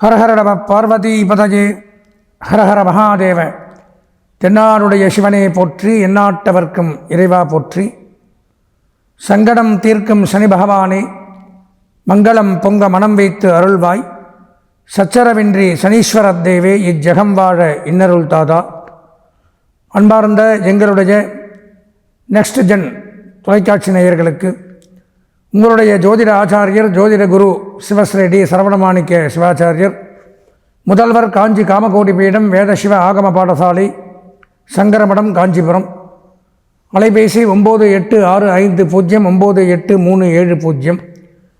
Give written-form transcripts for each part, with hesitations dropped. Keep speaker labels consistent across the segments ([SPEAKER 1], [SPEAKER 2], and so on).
[SPEAKER 1] ஹரஹர நம பார்வதி பதஜே ஹரஹர மகாதேவ. தென்னாடுடைய சிவனே போற்றி, எந்நாட்டவர்க்கும் இறைவா போற்றி. சங்கடம் தீர்க்கும் சனி பகவானே, மங்களம் பொங்க மனம் வைத்து அருள்வாய். சச்சரவின்றி சனீஸ்வரத் தேவே, இஜ்ஜகம் வாழ இன்னருள் தாதா. அன்பார்ந்த எங்களுடைய நெக்ஸ்ட் ஜென் தொலைக்காட்சி நேயர்களுக்கு உங்களுடைய ஜோதிட ஆச்சாரியர் ஜோதிட குரு சிவஸ்ரீ சரவணமாணிக்க சிவாச்சாரியர், முதல்வர் காஞ்சி காமகோடி பீடம் வேத சிவ ஆகம பாடசாலை, சங்கரமடம், காஞ்சிபுரம். அலைபேசி 9865098370.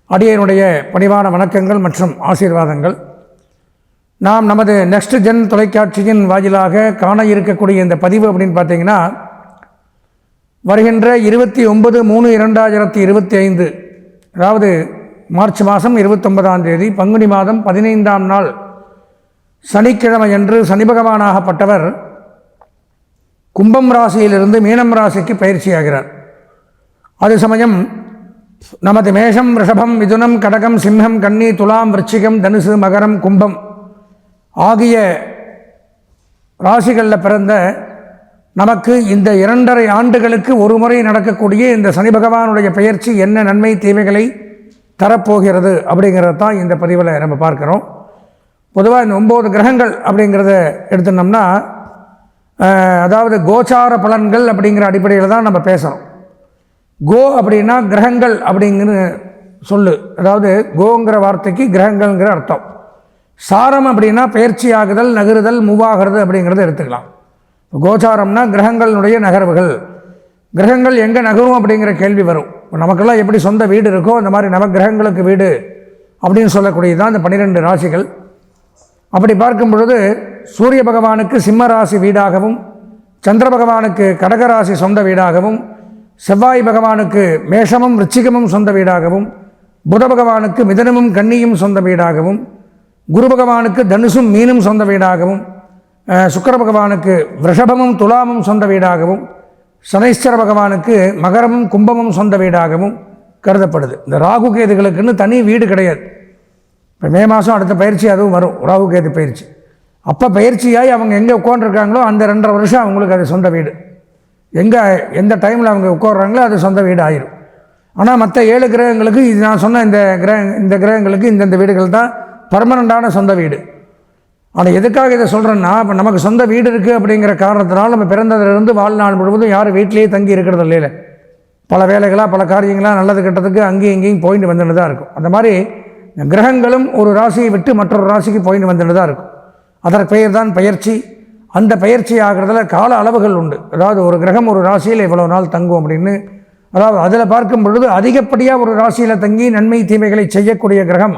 [SPEAKER 1] அடியனுடைய பணிவான வணக்கங்கள் மற்றும் ஆசீர்வாதங்கள். நாம் நமது நெக்ஸ்ட் ஜென் தொலைக்காட்சியின் வாயிலாக காண இருக்கக்கூடிய இந்த பதிவு அப்படின்னு பார்த்தீங்கன்னா, வருகின்ற 29/3/2025, அதாவது மார்ச் மாதம் 29ஆம் தேதி பங்குனி மாதம் 15ஆம் நாள் சனிக்கிழமையன்று சனி பகவானாகப்பட்டவர் கும்பம் ராசியிலிருந்து மீனம் ராசிக்கு பயிற்சியாகிறார். அது சமயம் நமது மேஷம், ரிஷபம், மிதுனம், கடகம், சிம்மம், கன்னி, துலாம், விருச்சிகம், தனுசு, மகரம், கும்பம் ஆகிய ராசிகளில் பிறந்த நமக்கு இந்த 2.5 ஆண்டுகளுக்கு ஒரு முறை நடக்கக்கூடிய இந்த சனி பகவானுடைய பெயர்ச்சி என்ன நன்மை தீமைகளை தரப்போகிறது அப்படிங்கிறது தான் இந்த பதிவில் நம்ம பார்க்குறோம். பொதுவாக இந்த 9 கிரகங்கள் அப்படிங்கிறத எடுத்துனோம்னா, அதாவது கோச்சார பலன்கள் அப்படிங்கிற அடிப்படையில் தான் நம்ம பேசுகிறோம். கோ அப்படின்னா கிரகங்கள் அப்படிங்கிற சொல்லு, அதாவது கோங்கிற வார்த்தைக்கு கிரகங்கள்ங்கிற அர்த்தம். சாரம் அப்படின்னா பயிற்சி ஆகுதல், நகருதல், மூவாகிறது அப்படிங்கிறத எடுத்துக்கலாம். கோச்சாரம்னா கிரகங்களுடைய நகர்வுகள். கிரகங்கள் எங்கே நகரும் அப்படிங்கிற கேள்வி வரும். நமக்கெல்லாம் எப்படி சொந்த வீடு இருக்கோ அந்த மாதிரி நவகிரகங்களுக்கு வீடு அப்படின்னு சொல்லக்கூடியது தான் இந்த 12 ராசிகள். அப்படி பார்க்கும் பொழுது சூரிய பகவானுக்கு சிம்ம ராசி வீடாகவும், சந்திர பகவானுக்கு கடகராசி சொந்த வீடாகவும், செவ்வாய் பகவானுக்கு மேஷமும் ரிச்சிகமும் சொந்த வீடாகவும், புத பகவானுக்கு மிதனமும் கன்னியும் சொந்த வீடாகவும், குரு பகவானுக்கு தனுசும் மீனும் சொந்த வீடாகவும், சுக்கிர பகவானுக்கு ரிஷபமும் துலாமும் சொந்த வீடாகவும், சனீஸ்வர பகவானுக்கு மகரமும் கும்பமும் சொந்த வீடாகவும் கருதப்படுது. இந்த ராகு கேதுகளுக்குன்னு தனி வீடு கிடையாது. இப்போ மே மாதம் அடுத்த பயிற்சி அதுவும் வரும், ராகு கேது பயிற்சி. அப்போ பயிற்சியாகி அவங்க எங்கே உட்காந்துருக்காங்களோ அந்த 2.5 வருஷம் அவங்களுக்கு அது சொந்த வீடு. எந்த டைமில் அவங்க உட்காடுறாங்களோ அது சொந்த வீடு ஆயிரும். ஆனால் மற்ற 7 கிரகங்களுக்கு இது நான் சொன்ன இந்த கிரகங்களுக்கு இந்தந்த வீடுகள் தான் பர்மனண்டான சொந்த வீடு. ஆனால் எதுக்காக இதை சொல்கிறேன்னா, இப்போ நமக்கு சொந்த வீடு இருக்குது அப்படிங்கிற காரணத்தினால நம்ம பிறந்ததிலிருந்து வாழ்நாள் முழுவதும் யாரும் வீட்டிலேயே தங்கி இருக்கிறது இல்லை. பல வேலைகளாக பல காரியங்களாக நல்லது கெட்டதுக்கு அங்கேயும் இங்கேயும் போயிட்டு வந்துட்டு தான் இருக்கும். அந்த மாதிரி கிரகங்களும் ஒரு ராசியை விட்டு மற்றொரு ராசிக்கு போயிட்டு வந்துட்டு தான் இருக்கும். அதற்கு பெயர் தான் பயிற்சி. அந்த பயிற்சி ஆகிறதுல கால அளவுகள் உண்டு. அதாவது ஒரு கிரகம் ஒரு ராசியில் இவ்வளோ நாள் தங்கும் அப்படின்னு, அதாவது அதில் பார்க்கும் பொழுது அதிகப்படியாக ஒரு ராசியில் தங்கி நன்மை தீமைகளை செய்யக்கூடிய கிரகம்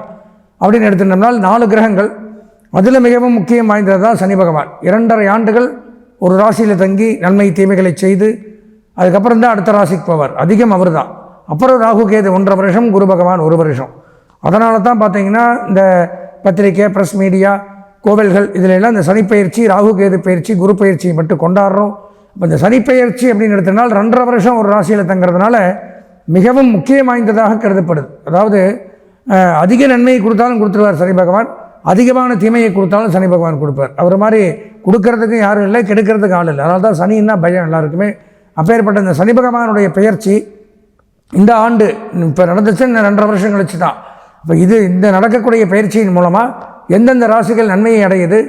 [SPEAKER 1] அப்படின்னு எடுத்துட்டோம்னால் 4 கிரகங்கள். அதில் மிகவும் முக்கியம் வாய்ந்தது தான் சனி பகவான். 2.5 ஆண்டுகள் ஒரு ராசியில் தங்கி நன்மை தீமைகளை செய்து அதுக்கப்புறம் தான் அடுத்த ராசிக்கு போவார். அதிகம் அவர் தான். அப்புறம் ராகு கேது 1.5 வருஷம், குரு பகவான் 1 வருஷம். அதனால தான் பார்த்தீங்கன்னா இந்த பத்திரிக்கை, ப்ரெஸ், மீடியா, கோவில்கள் இதிலெல்லாம் இந்த சனிப்பயிற்சி, ராகு கேது பயிற்சி, குரு பயிற்சியை மட்டும் கொண்டாடுறோம். இப்போ இந்த சனிப்பயிற்சி அப்படின்னு எடுத்தனால் 2.5 வருஷம் ஒரு ராசியில் தங்கிறதுனால மிகவும் முக்கியம் வாய்ந்ததாக கருதப்படுது. அதாவது அதிக நன்மையை கொடுத்தாலும் கொடுத்துருவார் சனி பகவான், அதிகமான தீமையை கொடுத்தாலும் சனி பகவான் கொடுப்பார். அவர் மாதிரி கொடுக்கறதுக்கு யாரும் இல்லை, கெடுக்கிறதுக்கு ஆள் இல்லை. அதனால தான் சனின்னா பயம் எல்லாருக்குமே. அப்பேற்பட்ட இந்த சனி பகவானுடைய பெயர்ச்சி இந்த ஆண்டு இப்போ நடந்துச்சு, இந்த 2.5 வருஷம் கழிச்சு தான். இப்போ இந்த நடக்கக்கூடிய பயிற்சியின் மூலமாக எந்தெந்த ராசிகள் நன்மையை அடையுது,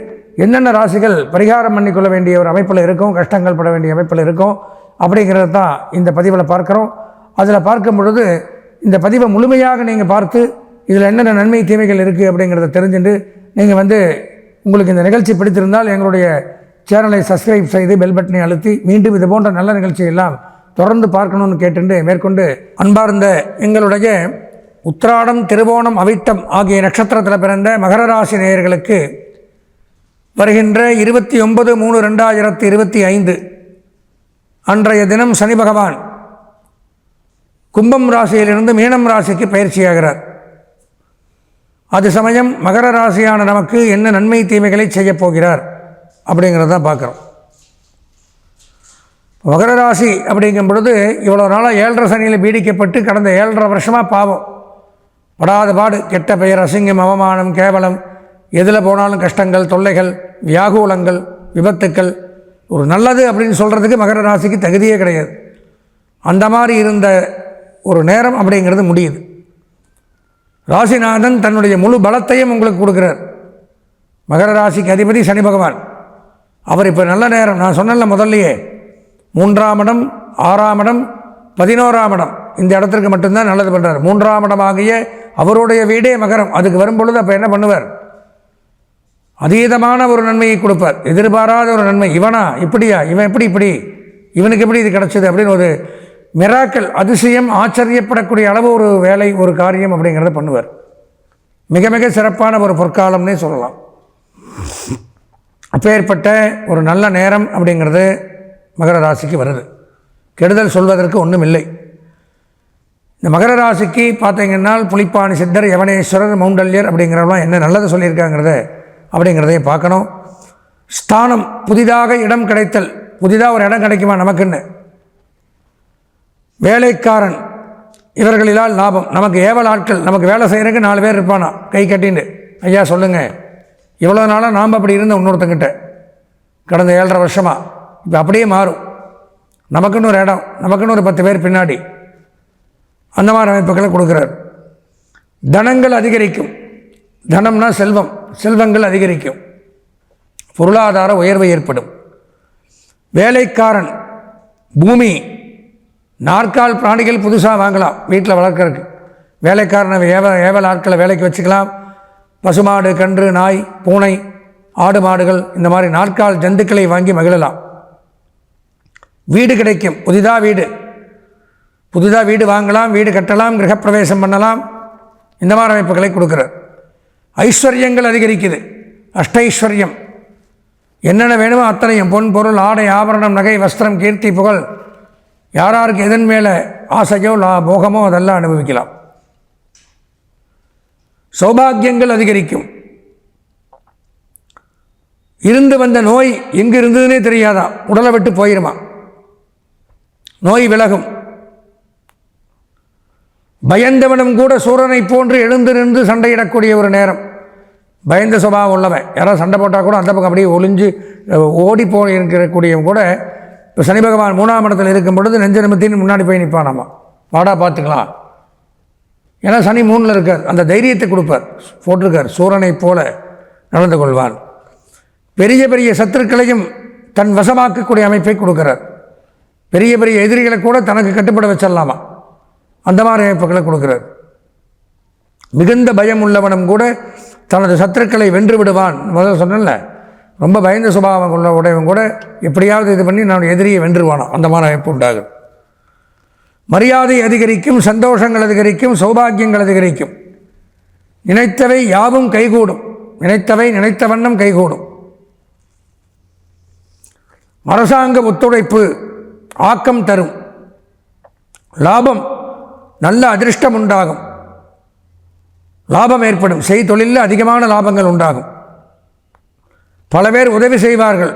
[SPEAKER 1] என்னென்ன ராசிகள் பரிகாரம் பண்ணிக்கொள்ள வேண்டிய ஒரு அமைப்பில் இருக்கும், கஷ்டங்கள் பட வேண்டிய அமைப்பில் இருக்கும் அப்படிங்கிறது தான் இந்த பதிவில் பார்க்குறோம். அதில் பார்க்கும் பொழுது இந்த பதிவை முழுமையாக நீங்கள் பார்த்து இதில் என்னென்ன நன்மை தீமைகள் இருக்குது அப்படிங்கிறத தெரிஞ்சுட்டு நீங்கள் உங்களுக்கு இந்த நிகழ்ச்சி பிடித்திருந்தால் எங்களுடைய சேனலை சப்ஸ்கிரைப் செய்து பெல் பட்டனை அழுத்தி மீண்டும் இது போன்ற நல்ல நிகழ்ச்சியெல்லாம் தொடர்ந்து பார்க்கணும்னு கேட்டுண்டு மேற்கொண்டு, அன்பார்ந்த எங்களுடைய உத்திராடம், திருவோணம், அவிட்டம் ஆகிய நட்சத்திரத்தில் பிறந்த மகர ராசி நேயர்களுக்கு வருகின்ற 29/3/2025 அன்றைய தினம் சனி பகவான் கும்பம் ராசியிலிருந்து மீனம் ராசிக்கு பயிற்சியாகிறார். அது சமயம் மகர ராசியான நமக்கு என்ன நன்மை தீமைகளை செய்யப்போகிறார் அப்படிங்கிறத பார்க்குறோம். மகர ராசி அப்படிங்கும் பொழுது இவ்வளோ நாளாக 7.5 சனியில் பீடிக்கப்பட்டு கடந்த 7.5 வருஷமாக பாவம் படாத பாடு, கெட்ட பெயர், அசிங்கம், அவமானம், கேவலம் எதில் போனாலும் கஷ்டங்கள், தொல்லைகள், வியாகுலங்கள், விபத்துக்கள். ஒரு நல்லது அப்படின்னு சொல்கிறதுக்கு மகர ராசிக்கு தகுதியே கிடையாது. அந்த மாதிரி இருந்த ஒரு நேரம் அப்படிங்கிறது முடியுது. ராசிநாதன் தன்னுடைய முழு பலத்தையும் உங்களுக்கு கொடுக்குறார். மகர ராசிக்கு அதிபதி சனி பகவான். அவர் இப்போ நல்ல நேரம், நான் சொன்னல முதல்லையே, 3ஆம் இடம், 6ஆம் இடம், 11ஆம் இடம், இந்த இடத்திற்கு மட்டும்தான் நல்லது பண்ணுறார். 3ஆம் இடமாகிய அவருடைய வீடே மகரம். அதுக்கு வரும்பொழுது அப்போ என்ன பண்ணுவார்? அதீதமான ஒரு நன்மையை கொடுப்பார். எதிர்பாராத ஒரு நன்மை. இவனா இப்படியா, இவன் இப்படி இவனுக்கு எப்படி இது கிடச்சிது அப்படின்னு ஒரு மிராக்கல், அதிசயம், ஆச்சரியப்படக்கூடிய அளவு ஒரு வேலை, ஒரு காரியம் அப்படிங்கிறத பண்ணுவார். மிக மிக சிறப்பான ஒரு பொற்காலம்னே சொல்லலாம். அப்பேற்பட்ட ஒரு நல்ல நேரம் அப்படிங்கிறது மகர ராசிக்கு வருது. கெடுதல் சொல்வதற்கு ஒன்றும் இல்லை. இந்த மகர ராசிக்கு பார்த்தீங்கன்னா புலிப்பாணி சித்தர், யவனேஸ்வரர், மௌண்டல்யர் அப்படிங்கிறவங்களாம் என்ன நல்லது சொல்லியிருக்காங்கிறத அப்படிங்கிறதையும் பார்க்கணும். ஸ்தானம், புதிதாக இடம் கிடைத்தல். புதிதாக ஒரு இடம் கிடைக்குமா நமக்குன்னு? வேலைக்காரன், இவர்களிலால் லாபம். நமக்கு ஏவல் ஆட்கள், நமக்கு வேலை செய்கிறதுக்கு 4 பேர் இருப்பானா கை கட்டின்னு, ஐயா சொல்லுங்கள், இவ்வளோ நாளாக நாம் அப்படி இருந்த இன்னொருத்தங்கிட்ட கடந்த 7.5 வருஷமாக. இப்போ அப்படியே மாறும். நமக்குன்னு ஒரு இடம், நமக்குன்னு ஒரு 10 பேர் பின்னாடி, அந்த மாதிரி அமைப்புகளை கொடுக்குறார். தனங்கள் அதிகரிக்கும். தனம்னா செல்வம், செல்வங்கள் அதிகரிக்கும். பொருளாதார உயர்வு ஏற்படும். வேலைக்காரன், பூமி, நாற்கால் பிராணிகள் புதுசாக வாங்கலாம் வீட்டில் வளர்க்குறதுக்கு. வேலைக்காரனை ஏவல் ஆட்களை வேலைக்கு வச்சுக்கலாம். பசுமாடு, கன்று, நாய், பூனை, ஆடு மாடுகள், இந்த மாதிரி நாற்கால் ஜந்துக்களை வாங்கி மகிழலாம். வீடு கிடைக்கும். புதிதாக வீடு வாங்கலாம், வீடு கட்டலாம், கிரகப்பிரவேசம் பண்ணலாம். இந்த மாதிரி அமைப்புகளை கொடுக்குறார். ஐஸ்வர்யங்கள் அதிகரிக்குது. அஷ்டைஸ்வர்யம், என்னென்ன வேணுமோ அத்தனையும், பொன், பொருள், ஆடை, ஆபரணம், நகை, வஸ்திரம், கீர்த்தி, புகழ், யாராருக்கு எதன் மேலே ஆசையோ போகமோ அதெல்லாம் அனுபவிக்கலாம். சௌபாகியங்கள் அதிகரிக்கும். இருந்து வந்த நோய் எங்கு இருந்ததுன்னே தெரியாதான், உடலை விட்டு போயிருமா. நோய் விலகும். பயந்தவனும் கூட சூரனை போன்று எழுந்து நின்று சண்டையிடக்கூடிய ஒரு நேரம். பயந்த சுபாவம் உள்ளவன் யாராவது சண்டை போட்டால் கூட அந்த பக்கம் அப்படியே ஒளிஞ்சு ஓடி போய் இருக்கக்கூடியவன் கூட இப்போ சனி பகவான் 3ஆம் இடத்தில் இருக்கும் பொழுது நெஞ்ச நிமித்தின்னு முன்னாடி போய் நிற்பானாமா, வாடா பார்த்துக்கலாம். ஏன்னா சனி 3ல் இருக்கார். அந்த தைரியத்தை கொடுப்பார். போட்டிருக்கார், சூரனை போல நடந்து கொள்வான். பெரிய பெரிய சத்துருக்களையும் தன் வசமாக்கக்கூடிய அமைப்பை கொடுக்கிறார். பெரிய பெரிய எதிரிகளை கூட தனக்கு கட்டுப்பட வச்சிடலாமா, அந்த மாதிரி அமைப்புகளை கொடுக்கிறார். மிகுந்த பயம் உள்ளவனும் கூட தனது சத்துருக்களை வென்று விடுவான். முதல்ல சொன்னல, ரொம்ப பயந்த சுபாவம் உள்ள உடையவன் கூட எப்படியாவது இது பண்ணி நான் எதிரியை வென்றுவானோ, அந்த மாதிரி அமைப்பு உண்டாகும். மரியாதை அதிகரிக்கும். சந்தோஷங்கள் அதிகரிக்கும். சௌபாகியங்கள் அதிகரிக்கும். நினைத்தவை யாவும் கைகூடும். நினைத்தவை நினைத்த வண்ணம் கைகூடும். அரசாங்க ஒத்துழைப்பு ஆக்கம் தரும். லாபம், நல்ல அதிர்ஷ்டம் உண்டாகும். லாபம் ஏற்படும். செய்தொழிலில் அதிகமான லாபங்கள் உண்டாகும். பல பேர் உதவி செய்வார்கள்.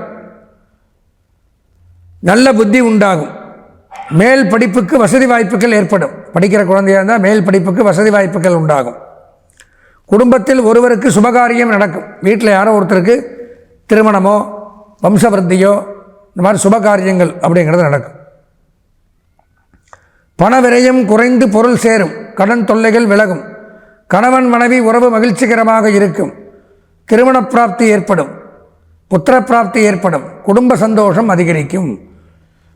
[SPEAKER 1] நல்ல புத்தி உண்டாகும். மேல் படிப்புக்கு வசதி வாய்ப்புகள் ஏற்படும். படிக்கிற குழந்தையாக இருந்தால் மேல் படிப்புக்கு வசதி வாய்ப்புகள் உண்டாகும். குடும்பத்தில் ஒருவருக்கு சுபகாரியம் நடக்கும். வீட்டில் யாரோ ஒருத்தருக்கு திருமணமோ வம்சவருத்தியோ இந்த மாதிரி சுபகாரியங்கள் அப்படிங்கிறது நடக்கும். பண விரயம் குறைந்து பொருள் சேரும். கடன் தொல்லைகள் விலகும். கணவன் மனைவி உறவு மகிழ்ச்சிகரமாக இருக்கும். திருமண பிராப்தி ஏற்படும். புத்திர பிராப்தி ஏற்படும். குடும்ப சந்தோஷம் அதிகரிக்கும்.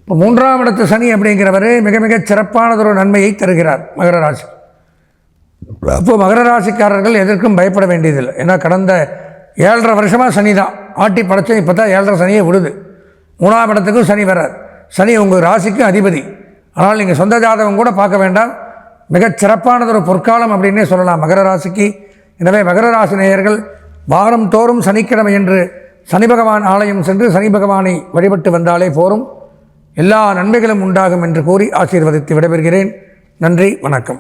[SPEAKER 1] இப்போ 3ஆம் இடத்து சனி அப்படிங்கிறவர் மிக மிக சிறப்பானதொரு நன்மையை தருகிறார் மகர ராசி. அப்போது மகர ராசிக்காரர்கள் எதற்கும் பயப்பட வேண்டியதில்லை. ஏன்னா கடந்த 7.5 வருஷமாக சனி தான் ஆட்டி படைச்சோம். இப்போ தான் 7.5 சனியை விடுது. 3ஆம் இடத்துக்கும் சனி வரார். சனி உங்கள் ராசிக்கும் அதிபதி. ஆனால் நீங்கள் சொந்த ஜாதகம் கூட பார்க்க வேண்டாம். மிகச் சிறப்பானதொரு பொற்காலம் அப்படின்னே சொல்லலாம் மகர ராசிக்கு. எனவே மகர ராசி நேயர்கள் வாரம் தோறும் சனிக்கிழமை என்று சனி பகவான் ஆலயம் சென்று சனி பகவானை வழிபட்டு வந்தாலே போரும். எல்லா நன்மைகளும் உண்டாகும் என்று கூறி ஆசீர்வதித்து விடைபெறுகிறேன். நன்றி, வணக்கம்.